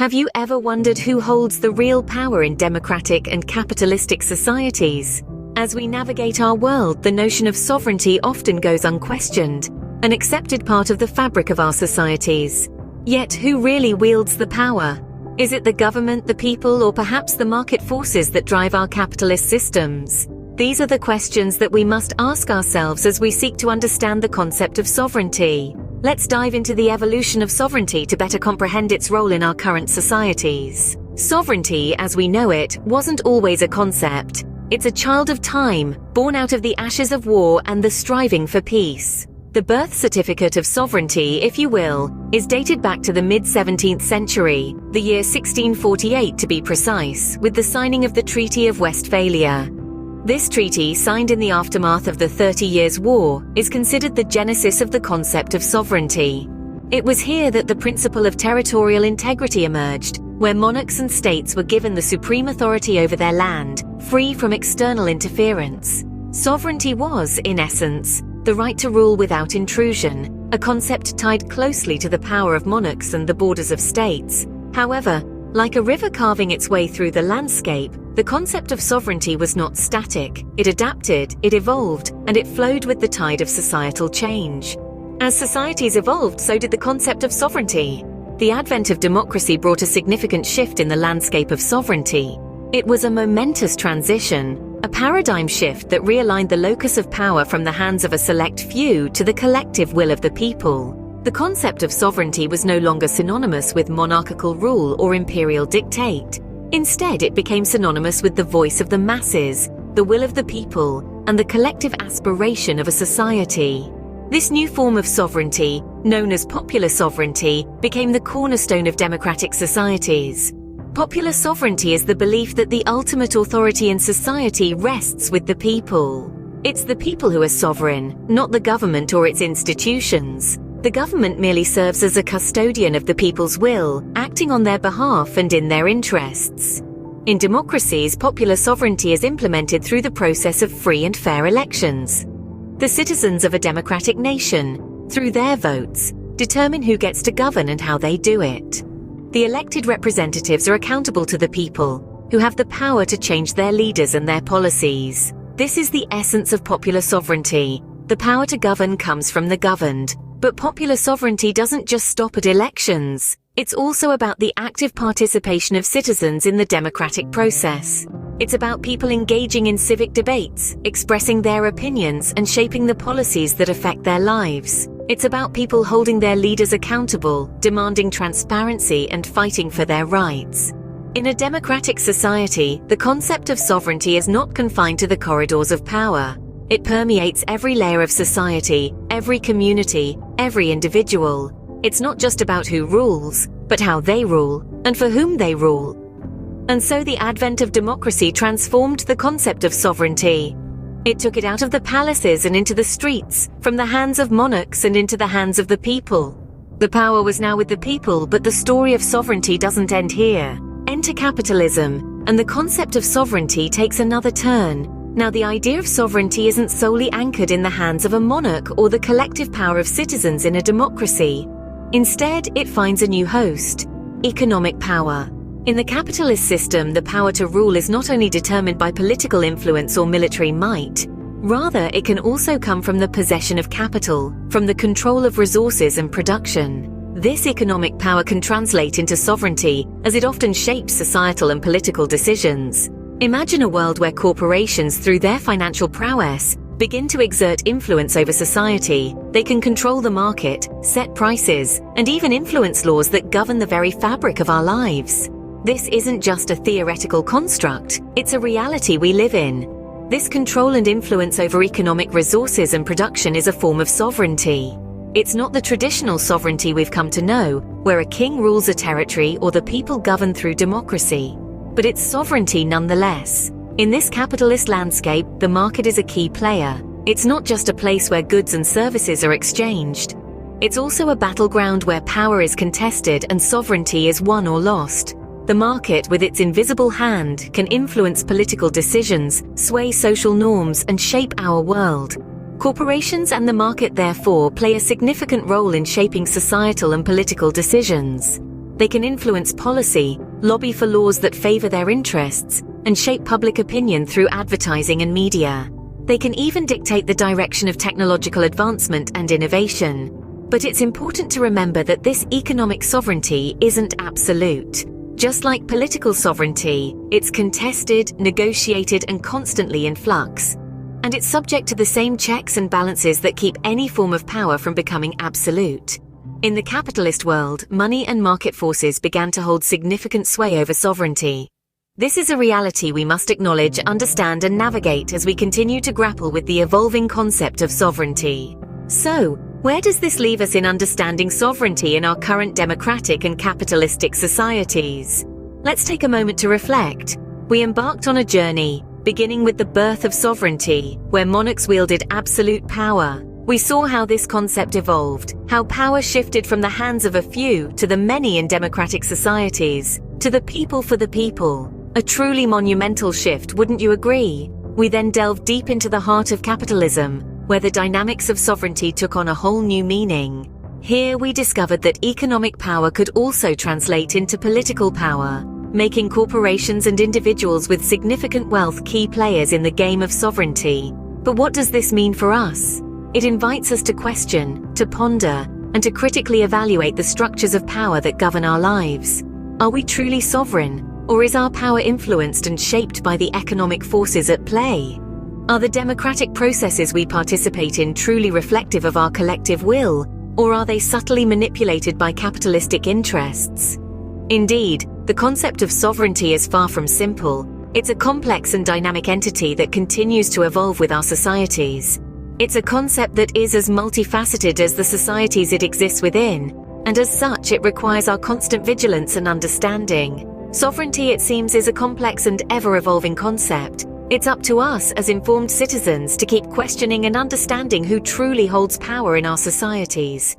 Have you ever wondered who holds the real power in democratic and capitalistic societies? As we navigate our world, the notion of sovereignty often goes unquestioned, an accepted part of the fabric of our societies. Yet, who really wields the power? Is it the government, the people, or perhaps the market forces that drive our capitalist systems? These are the questions that we must ask ourselves as we seek to understand the concept of sovereignty. Let's dive into the evolution of sovereignty to better comprehend its role in our current societies. Sovereignty, as we know it, wasn't always a concept. It's a child of time, born out of the ashes of war and the striving for peace. The birth certificate of sovereignty, if you will, is dated back to the mid-17th century, the year 1648 to be precise, with the signing of the Treaty of Westphalia. This treaty, signed in the aftermath of the 30 Years' War, is considered the genesis of the concept of sovereignty. It was here that the principle of territorial integrity emerged, where monarchs and states were given the supreme authority over their land, free from external interference. Sovereignty was, in essence, the right to rule without intrusion, a concept tied closely to the power of monarchs and the borders of states. However, like a river carving its way through the landscape, the concept of sovereignty was not static. It adapted, it evolved, and it flowed with the tide of societal change. As societies evolved, so did the concept of sovereignty. The advent of democracy brought a significant shift in the landscape of sovereignty. It was a momentous transition, a paradigm shift that realigned the locus of power from the hands of a select few to the collective will of the people. The concept of sovereignty was no longer synonymous with monarchical rule or imperial dictate. Instead, it became synonymous with the voice of the masses, the will of the people, and the collective aspiration of a society. This new form of sovereignty, known as popular sovereignty, became the cornerstone of democratic societies. Popular sovereignty is the belief that the ultimate authority in society rests with the people. It's the people who are sovereign, not the government or its institutions. The government merely serves as a custodian of the people's will, acting on their behalf and in their interests. In democracies, popular sovereignty is implemented through the process of free and fair elections. The citizens of a democratic nation, through their votes, determine who gets to govern and how they do it. The elected representatives are accountable to the people, who have the power to change their leaders and their policies. This is the essence of popular sovereignty. The power to govern comes from the governed. But popular sovereignty doesn't just stop at elections. It's also about the active participation of citizens in the democratic process. It's about people engaging in civic debates, expressing their opinions, and shaping the policies that affect their lives. It's about people holding their leaders accountable, demanding transparency, and fighting for their rights. In a democratic society, the concept of sovereignty is not confined to the corridors of power. It permeates every layer of society, every community, every individual. It's not just about who rules, but how they rule, and for whom they rule. And so the advent of democracy transformed the concept of sovereignty. It took it out of the palaces and into the streets, from the hands of monarchs and into the hands of the people. The power was now with the people, but the story of sovereignty doesn't end here. Enter capitalism, and the concept of sovereignty takes another turn. Now, the idea of sovereignty isn't solely anchored in the hands of a monarch or the collective power of citizens in a democracy. Instead, it finds a new host: economic power. In the capitalist system, the power to rule is not only determined by political influence or military might. Rather, it can also come from the possession of capital, from the control of resources and production. This economic power can translate into sovereignty, as it often shapes societal and political decisions. Imagine a world where corporations, through their financial prowess, begin to exert influence over society. They can control the market, set prices, and even influence laws that govern the very fabric of our lives. This isn't just a theoretical construct, it's a reality we live in. This control and influence over economic resources and production is a form of sovereignty. It's not the traditional sovereignty we've come to know, where a king rules a territory or the people govern through democracy. But it's sovereignty nonetheless. In this capitalist landscape, the market is a key player. It's not just a place where goods and services are exchanged. It's also a battleground where power is contested and sovereignty is won or lost. The market, with its invisible hand, can influence political decisions, sway social norms, and shape our world. Corporations and the market, therefore, play a significant role in shaping societal and political decisions. They can influence policy, lobby for laws that favor their interests, and shape public opinion through advertising and media. They can even dictate the direction of technological advancement and innovation. But it's important to remember that this economic sovereignty isn't absolute. Just like political sovereignty, it's contested, negotiated, and constantly in flux. And it's subject to the same checks and balances that keep any form of power from becoming absolute. In the capitalist world, money and market forces began to hold significant sway over sovereignty. This is a reality we must acknowledge, understand, and navigate as we continue to grapple with the evolving concept of sovereignty. So, where does this leave us in understanding sovereignty in our current democratic and capitalistic societies? Let's take a moment to reflect. We embarked on a journey, beginning with the birth of sovereignty, where monarchs wielded absolute power. We saw how this concept evolved, how power shifted from the hands of a few to the many in democratic societies, to the people for the people. A truly monumental shift, wouldn't you agree? We then delved deep into the heart of capitalism, where the dynamics of sovereignty took on a whole new meaning. Here we discovered that economic power could also translate into political power, making corporations and individuals with significant wealth key players in the game of sovereignty. But what does this mean for us? It invites us to question, to ponder, and to critically evaluate the structures of power that govern our lives. Are we truly sovereign, or is our power influenced and shaped by the economic forces at play? Are the democratic processes we participate in truly reflective of our collective will, or are they subtly manipulated by capitalistic interests? Indeed, the concept of sovereignty is far from simple. It's a complex and dynamic entity that continues to evolve with our societies. It's a concept that is as multifaceted as the societies it exists within, and as such it requires our constant vigilance and understanding. Sovereignty, it seems, is a complex and ever-evolving concept. It's up to us as informed citizens to keep questioning and understanding who truly holds power in our societies.